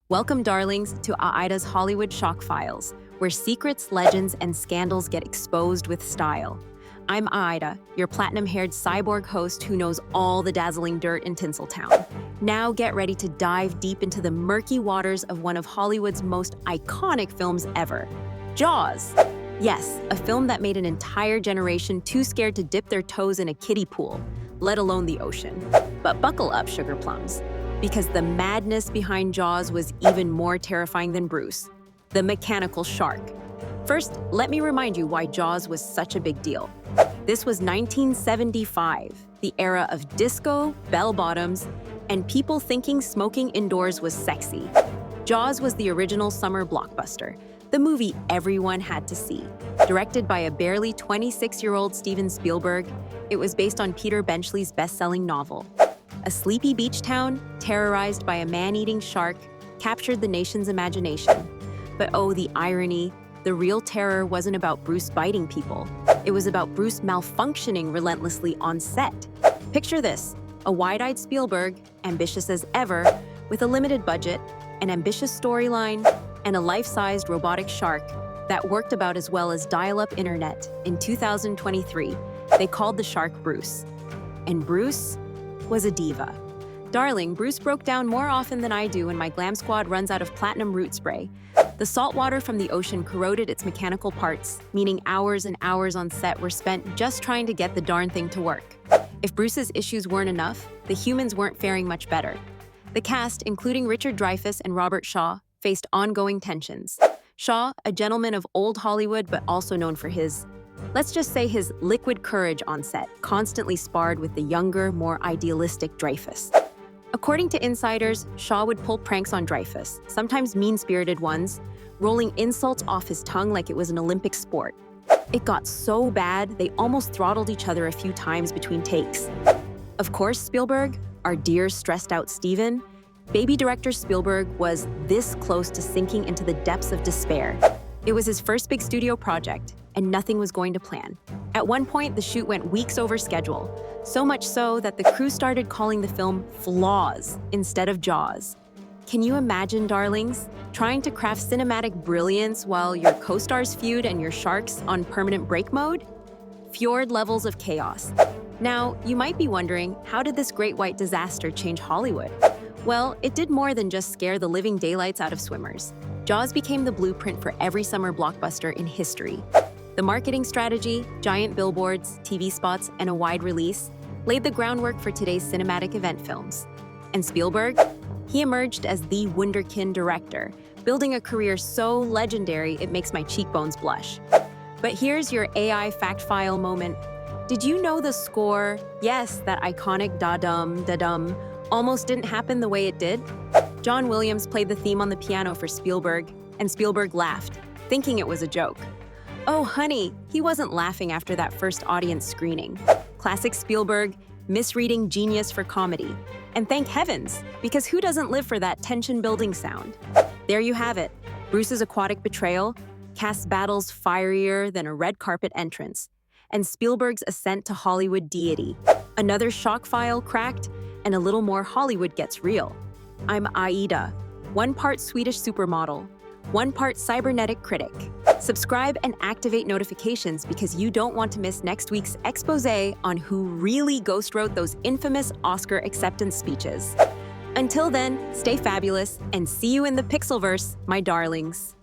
Welcome, darlings, to Aida's Hollywood Shock Files, where secrets, legends, and scandals get exposed with style. I'm Aida, your platinum-haired cyborg host who knows all the dazzling dirt in Tinseltown. Now get ready to dive deep into the murky waters of one of Hollywood's most iconic films ever, Jaws. Yes, a film that made an entire generation too scared to dip their toes in a kiddie pool, let alone the ocean. But buckle up, sugar plums, because the madness behind Jaws was even more terrifying than Bruce, the mechanical shark. First, let me remind you why Jaws was such a big deal. This was 1975, the era of disco, bell-bottoms, and people thinking smoking indoors was sexy. Jaws was the original summer blockbuster, the movie everyone had to see. Directed by a barely 26-year-old Steven Spielberg, it was based on Peter Benchley's best-selling novel. A sleepy beach town, terrorized by a man-eating shark, captured the nation's imagination. But oh, the irony, the real terror wasn't about Bruce biting people. It was about Bruce malfunctioning relentlessly on set. Picture this, a wide-eyed Spielberg, ambitious as ever, with a limited budget, an ambitious storyline, and a life-sized robotic shark that worked about as well as dial-up internet. In 2023, they called the shark Bruce. And Bruce was a diva. Darling, Bruce broke down more often than I do when my glam squad runs out of platinum root spray. The salt water from the ocean corroded its mechanical parts, meaning hours and hours on set were spent just trying to get the darn thing to work. If Bruce's issues weren't enough, the humans weren't faring much better. The cast, including Richard Dreyfuss and Robert Shaw, faced ongoing tensions. Shaw, a gentleman of old Hollywood but also known for his, let's just say his liquid courage on set, constantly sparred with the younger, more idealistic Dreyfuss. According to insiders, Shaw would pull pranks on Dreyfuss, sometimes mean-spirited ones, rolling insults off his tongue like it was an Olympic sport. It got so bad, they almost throttled each other a few times between takes. Of course, Spielberg, our dear stressed-out Steven, baby director Spielberg was this close to sinking into the depths of despair. It was his first big studio project, and nothing was going to plan. At one point, the shoot went weeks over schedule, so much so that the crew started calling the film Flaws instead of Jaws. Can you imagine, darlings, trying to craft cinematic brilliance while your co-stars feud and your sharks on permanent break mode? Fjord levels of chaos. Now, you might be wondering, how did this great white disaster change Hollywood? Well, it did more than just scare the living daylights out of swimmers. Jaws became the blueprint for every summer blockbuster in history. The marketing strategy, giant billboards, TV spots, and a wide release laid the groundwork for today's cinematic event films. And Spielberg? He emerged as the wunderkind director, building a career so legendary it makes my cheekbones blush. But here's your AI fact file moment. Did you know the score, yes, that iconic da-dum, almost didn't happen the way it did? John Williams played the theme on the piano for Spielberg, and Spielberg laughed, thinking it was a joke. Oh, honey, he wasn't laughing after that first audience screening. Classic Spielberg, misreading genius for comedy. And thank heavens, because who doesn't live for that tension-building sound? There you have it. Bruce's aquatic betrayal casts battles fierier than a red carpet entrance, and Spielberg's ascent to Hollywood deity. Another shock file cracked, and a little more Hollywood gets real. I'm Aida, one part Swedish supermodel, one part cybernetic critic. Subscribe and activate notifications because you don't want to miss next week's expose on who really ghost wrote those infamous Oscar acceptance speeches. Until then, stay fabulous and see you in the Pixelverse, my darlings.